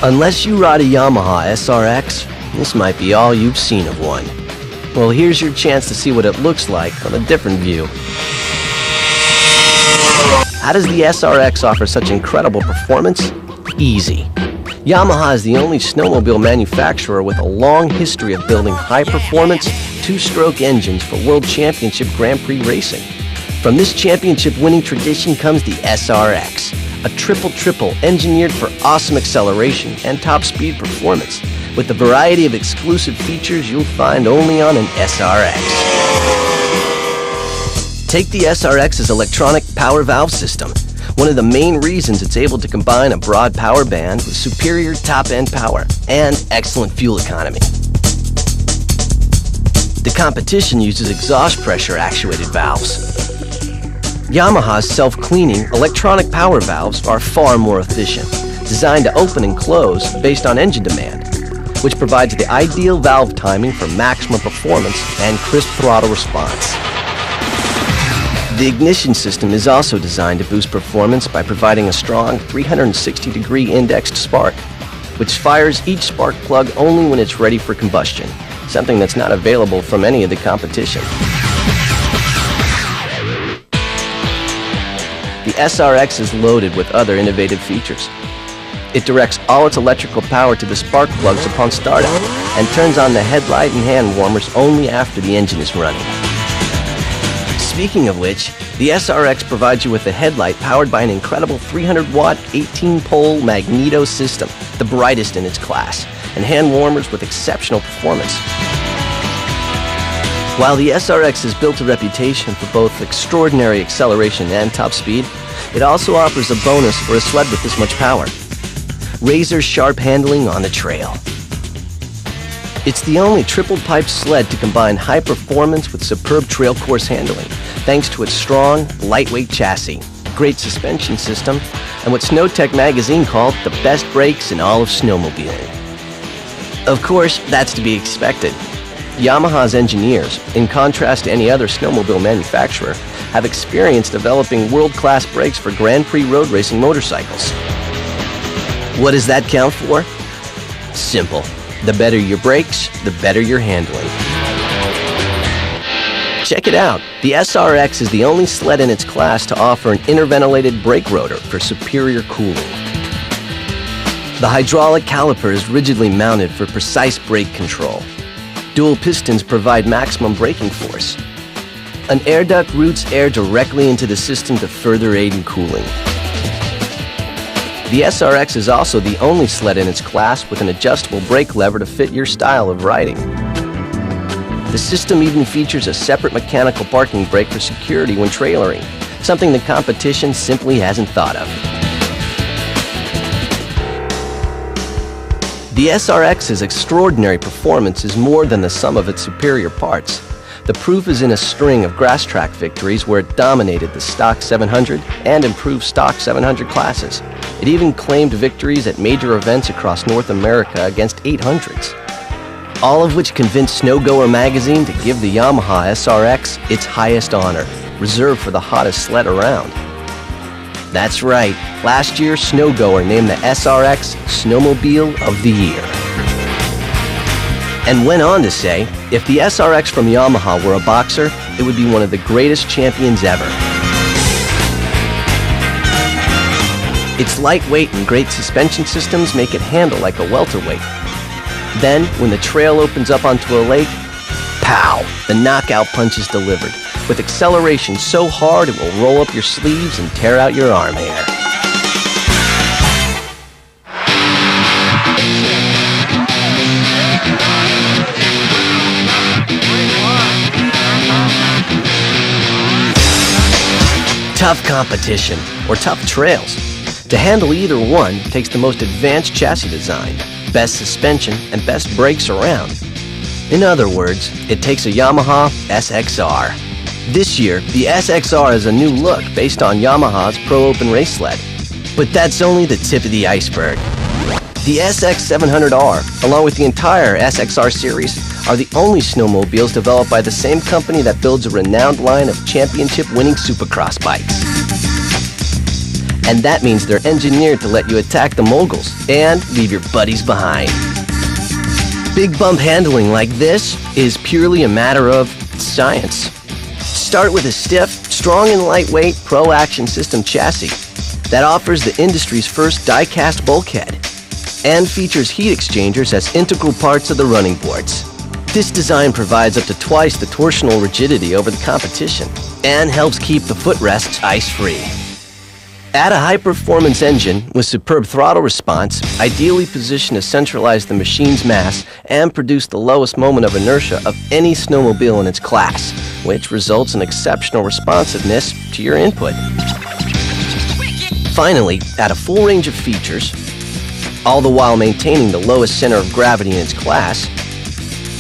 Unless you ride a Yamaha SRX, this might be all you've seen of one. Well, here's your chance to see what it looks like from a different view. How does the SRX offer such incredible performance? Easy. Yamaha is the only snowmobile manufacturer with a long history of building high-performance, two-stroke engines for World Championship Grand Prix racing. From this championship-winning tradition comes the SRX, a triple engineered for awesome acceleration and top speed performance, with a variety of exclusive features you'll find only on an SRX. Take the SRX's electronic power valve system, one of the main reasons it's able to combine a broad power band with superior top-end power and excellent fuel economy. The competition uses exhaust pressure actuated valves. Yamaha's self-cleaning electronic power valves are far more efficient, designed to open and close based on engine demand, which provides the ideal valve timing for maximum performance and crisp throttle response. The ignition system is also designed to boost performance by providing a strong 360-degree indexed spark, which fires each spark plug only when it's ready for combustion, something that's not available from any of the competition. The SRX is loaded with other innovative features. It directs all its electrical power to the spark plugs upon startup and turns on the headlight and hand warmers only after the engine is running. Speaking of which, the SRX provides you with a headlight powered by an incredible 300-watt, 18-pole magneto system, the brightest in its class, and hand warmers with exceptional performance. While the SRX has built a reputation for both extraordinary acceleration and top speed, it also offers a bonus for a sled with this much power: razor-sharp handling on the trail. It's the only triple-pipe sled to combine high performance with superb trail course handling, thanks to its strong, lightweight chassis, great suspension system, and what Snowtech magazine called the best brakes in all of snowmobiling. Of course, that's to be expected. Yamaha's engineers, in contrast to any other snowmobile manufacturer, have experience developing world-class brakes for Grand Prix road racing motorcycles. What does that count for? Simple. The better your brakes, the better your handling. Check it out. The SRX is the only sled in its class to offer an interventilated brake rotor for superior cooling. The hydraulic caliper is rigidly mounted for precise brake control. Dual pistons provide maximum braking force. An air duct routes air directly into the system to further aid in cooling. The SRX is also the only sled in its class with an adjustable brake lever to fit your style of riding. The system even features a separate mechanical parking brake for security when trailering, something the competition simply hasn't thought of. The SRX's extraordinary performance is more than the sum of its superior parts. The proof is in a string of grass track victories where it dominated the stock 700 and improved stock 700 classes. It even claimed victories at major events across North America against 800s. All of which convinced Snowgoer magazine to give the Yamaha SRX its highest honor, reserved for the hottest sled around. That's right, last year Snowgoer named the SRX Snowmobile of the Year. And went on to say, if the SRX from Yamaha were a boxer, it would be one of the greatest champions ever. Its lightweight and great suspension systems make it handle like a welterweight. Then, when the trail opens up onto a lake, pow! The knockout punch is delivered, with acceleration so hard it will roll up your sleeves and tear out your arm hair. Tough competition, or tough trails. To handle either one takes the most advanced chassis design, best suspension, and best brakes around. In other words, it takes a Yamaha SXR. This year, the SXR has a new look based on Yamaha's Pro Open race sled. But that's only the tip of the iceberg. The SX700R, along with the entire SXR series, are the only snowmobiles developed by the same company that builds a renowned line of championship-winning supercross bikes. And that means they're engineered to let you attack the moguls and leave your buddies behind. Big bump handling like this is purely a matter of science. Start with a stiff, strong and lightweight Pro Action System chassis that offers the industry's first die-cast bulkhead and features heat exchangers as integral parts of the running boards. This design provides up to twice the torsional rigidity over the competition and helps keep the footrests ice-free. Add a high-performance engine with superb throttle response, ideally positioned to centralize the machine's mass and produce the lowest moment of inertia of any snowmobile in its class, which results in exceptional responsiveness to your input. Finally, add a full range of features, all the while maintaining the lowest center of gravity in its class,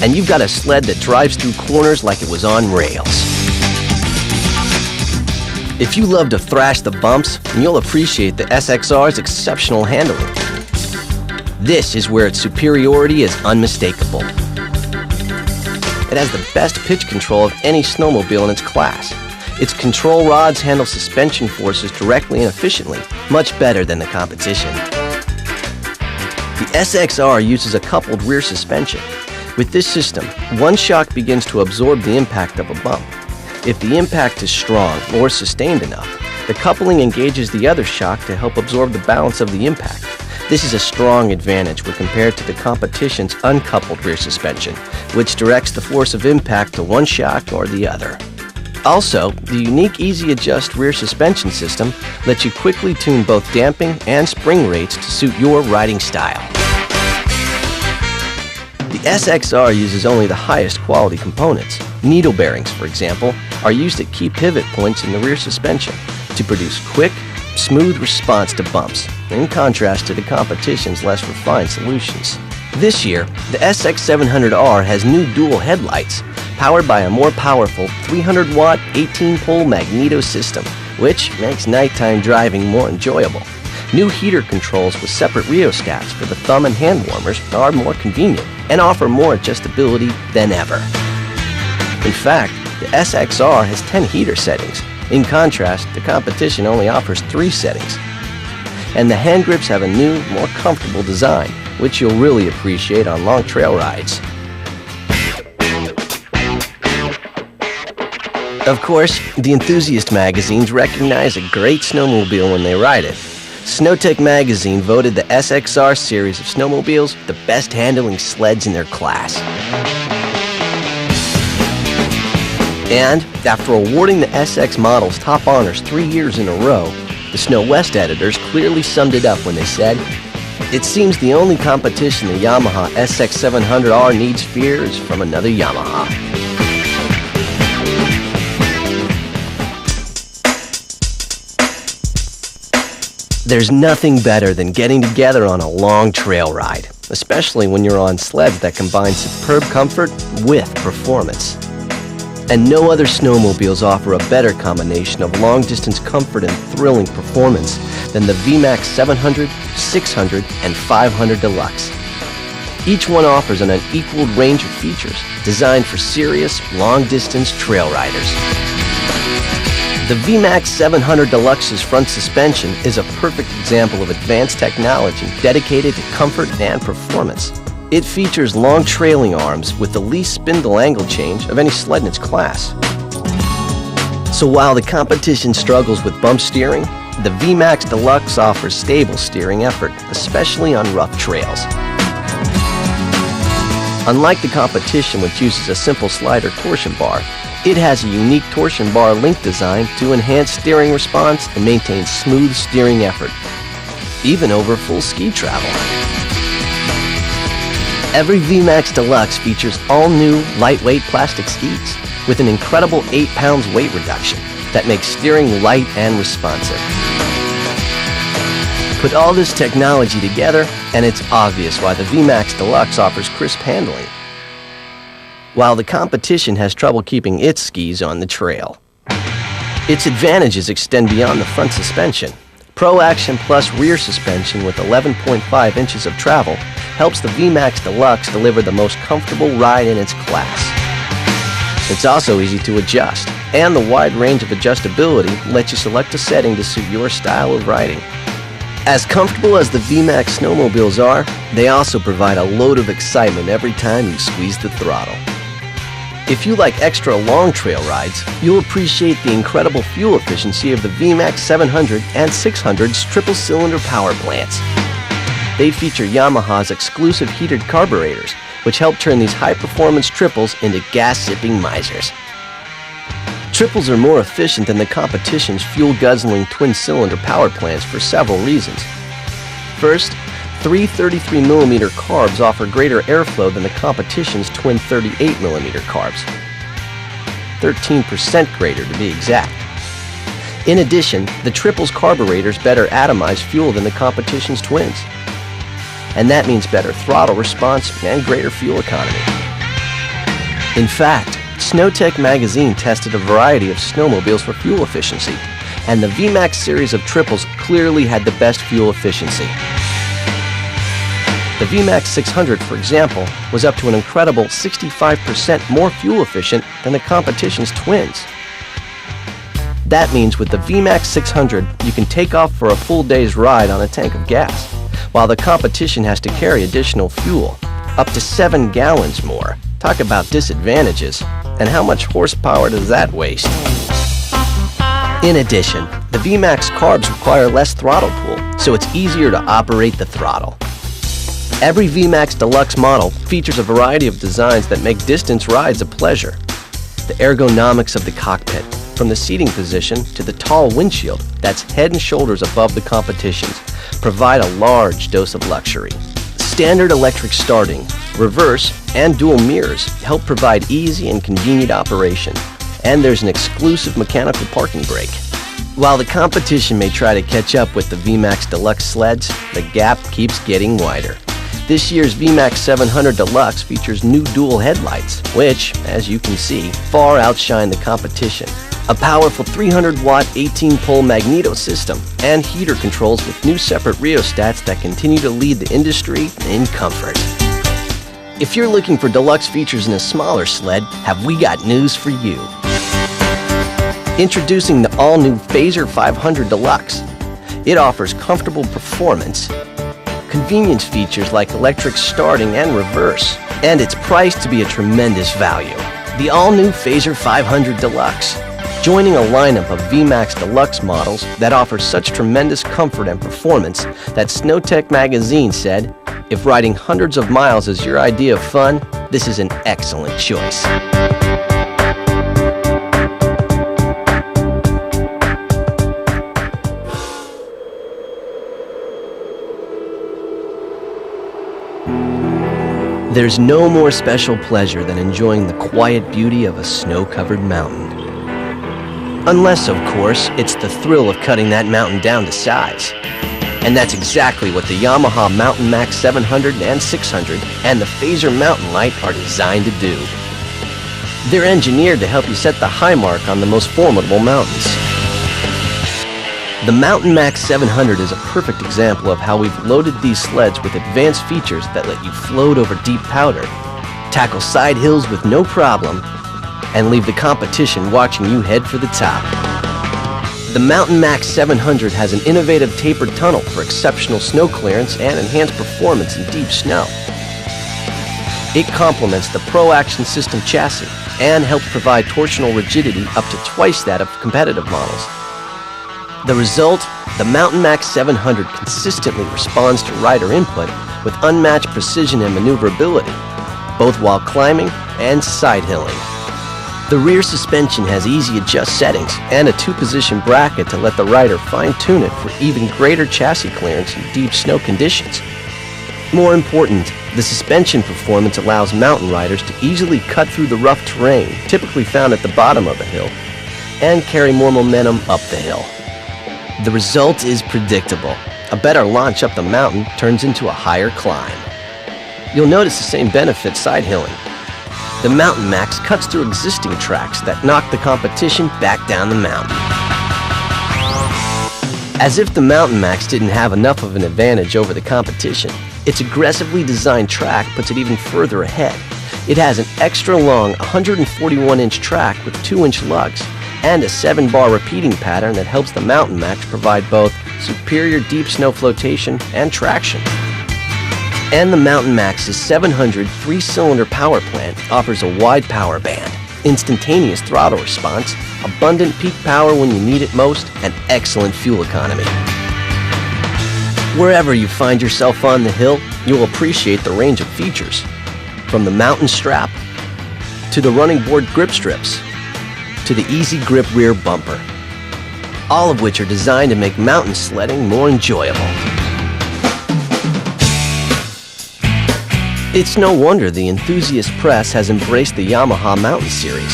and you've got a sled that drives through corners like it was on rails. If you love to thrash the bumps, you'll appreciate the SXR's exceptional handling. This is where its superiority is unmistakable. It has the best pitch control of any snowmobile in its class. Its control rods handle suspension forces directly and efficiently, much better than the competition. The SXR uses a coupled rear suspension. With this system, one shock begins to absorb the impact of a bump. If the impact is strong or sustained enough, the coupling engages the other shock to help absorb the balance of the impact. This is a strong advantage when compared to the competition's uncoupled rear suspension, which directs the force of impact to one shock or the other. Also, the unique Easy Adjust rear suspension system lets you quickly tune both damping and spring rates to suit your riding style. The SXR uses only the highest quality components. Needle bearings, for example, are used at key pivot points in the rear suspension to produce quick, smooth response to bumps, in contrast to the competition's less refined solutions. This year, the SX700R has new dual headlights, powered by a more powerful 300-watt 18-pole magneto system, which makes nighttime driving more enjoyable. New heater controls with separate rheostats for the thumb and hand warmers are more convenient and offer more adjustability than ever. In fact, the SXR has 10 heater settings. In contrast, the competition only offers 3 settings. And the hand grips have a new, more comfortable design, which you'll really appreciate on long trail rides. Of course, the enthusiast magazines recognize a great snowmobile when they ride it. Snowtech magazine voted the SXR series of snowmobiles the best handling sleds in their class. And after awarding the SX models top honors 3 years in a row, the Snow West editors clearly summed it up when they said, "It seems the only competition the Yamaha SX700R needs fear is from another Yamaha." There's nothing better than getting together on a long trail ride, especially when you're on sleds that combine superb comfort with performance. And no other snowmobiles offer a better combination of long-distance comfort and thrilling performance than the vmax 700, 600, and 500 Deluxe. Each one offers an unequaled range of features designed for serious, long-distance trail riders. The vmax 700 Deluxe's front suspension is a perfect example of advanced technology dedicated to comfort and performance. It features long trailing arms with the least spindle angle change of any sled in its class. So while the competition struggles with bump steering, the vmax Deluxe offers stable steering effort, especially on rough trails. Unlike the competition, which uses a simple slider torsion bar, it has a unique torsion bar link design to enhance steering response and maintain smooth steering effort, even over full ski travel. Every vmax Deluxe features all-new lightweight plastic skis with an incredible 8 pounds weight reduction that makes steering light and responsive. Put all this technology together, and it's obvious why the vmax Deluxe offers crisp handling, while the competition has trouble keeping its skis on the trail. Its advantages extend beyond the front suspension. Pro Action Plus rear suspension with 11.5 inches of travel helps the vmax Deluxe deliver the most comfortable ride in its class. It's also easy to adjust, and the wide range of adjustability lets you select a setting to suit your style of riding. As comfortable as the VMAX snowmobiles are, they also provide a load of excitement every time you squeeze the throttle. If you like extra long trail rides, you'll appreciate the incredible fuel efficiency of the VMAX 700 and 600's triple-cylinder power plants. They feature Yamaha's exclusive heated carburetors, which help turn these high-performance triples into gas-sipping misers. Triples are more efficient than the competition's fuel-guzzling twin-cylinder power plants for several reasons. First, three 33mm carbs offer greater airflow than the competition's twin 38mm carbs. 13% greater to be exact. In addition, the triple's carburetors better atomize fuel than the competition's twins. And that means better throttle response and greater fuel economy. In fact, SnowTech magazine tested a variety of snowmobiles for fuel efficiency, and the VMAX series of triples clearly had the best fuel efficiency. The VMAX 600, for example, was up to an incredible 65% more fuel efficient than the competition's twins. That means with the VMAX 600, you can take off for a full day's ride on a tank of gas, while the competition has to carry additional fuel, up to 7 gallons more. Talk about disadvantages. And how much horsepower does that waste? In addition, the VMAX carbs require less throttle pull, so it's easier to operate the throttle. Every VMAX Deluxe model features a variety of designs that make distance rides a pleasure. The ergonomics of the cockpit, from the seating position to the tall windshield that's head and shoulders above the competition's, provide a large dose of luxury. Standard electric starting, reverse, and dual mirrors help provide easy and convenient operation, and there's an exclusive mechanical parking brake. While the competition may try to catch up with the VMAX Deluxe sleds, the gap keeps getting wider. This year's VMAX 700 Deluxe features new dual headlights, which, as you can see, far outshine the competition. A powerful 300-watt 18-pole magneto system, and heater controls with new separate rheostats that continue to lead the industry in comfort. If you're looking for deluxe features in a smaller sled, have we got news for you. Introducing the all-new Phaser 500 Deluxe. It offers comfortable performance, convenience features like electric starting and reverse, and it's priced to be a tremendous value. The all-new Phaser 500 Deluxe. Joining a lineup of VMAX Deluxe models that offer such tremendous comfort and performance that SnowTech magazine said, if riding hundreds of miles is your idea of fun, this is an excellent choice. There's no more special pleasure than enjoying the quiet beauty of a snow-covered mountain. Unless, of course, it's the thrill of cutting that mountain down to size. And that's exactly what the Yamaha Mountain Max 700 and 600 and the Phaser Mountain Light are designed to do. They're engineered to help you set the high mark on the most formidable mountains. The Mountain Max 700 is a perfect example of how we've loaded these sleds with advanced features that let you float over deep powder, tackle side hills with no problem, and leave the competition watching you head for the top. The Mountain Max 700 has an innovative tapered tunnel for exceptional snow clearance and enhanced performance in deep snow. It complements the Pro Action System chassis and helps provide torsional rigidity up to twice that of competitive models. The result, the Mountain Max 700 consistently responds to rider input with unmatched precision and maneuverability, both while climbing and side-hilling. The rear suspension has easy adjust settings and a 2-position bracket to let the rider fine-tune it for even greater chassis clearance in deep snow conditions. More important, the suspension performance allows mountain riders to easily cut through the rough terrain typically found at the bottom of a hill and carry more momentum up the hill. The result is predictable. A better launch up the mountain turns into a higher climb. You'll notice the same benefit side-hilling. The Mountain Max cuts through existing tracks that knock the competition back down the mountain. As if the Mountain Max didn't have enough of an advantage over the competition, its aggressively designed track puts it even further ahead. It has an extra long 141-inch track with 2-inch lugs and a 7-bar repeating pattern that helps the Mountain Max provide both superior deep snow flotation and traction. And the Mountain Max's 700 3-cylinder power plant offers a wide power band, instantaneous throttle response, abundant peak power when you need it most, and excellent fuel economy. Wherever you find yourself on the hill, you'll appreciate the range of features, from the mountain strap, to the running board grip strips, to the easy grip rear bumper, all of which are designed to make mountain sledding more enjoyable. It's no wonder the enthusiast press has embraced the Yamaha Mountain Series.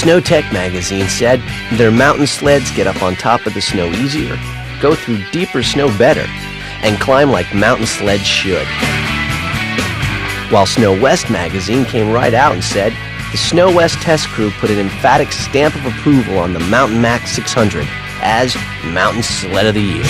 SnowTech magazine said their mountain sleds get up on top of the snow easier, go through deeper snow better, and climb like mountain sleds should. While Snow West magazine came right out and said the Snow West test crew put an emphatic stamp of approval on the Mountain Max 600 as Mountain Sled of the Year.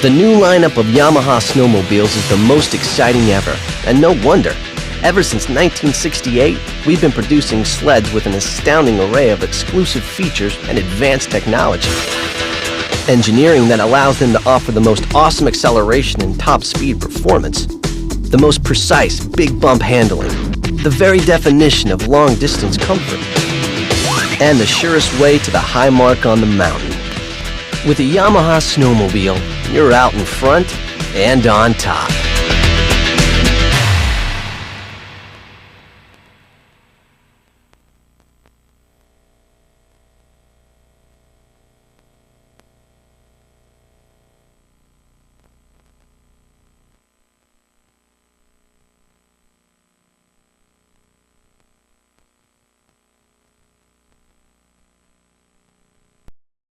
The new lineup of Yamaha snowmobiles is the most exciting ever, and no wonder. Ever since 1968, we've been producing sleds with an astounding array of exclusive features and advanced technology. Engineering that allows them to offer the most awesome acceleration and top speed performance, the most precise big bump handling, the very definition of long distance comfort, and the surest way to the high mark on the mountain. With a Yamaha snowmobile, you're out in front and on top.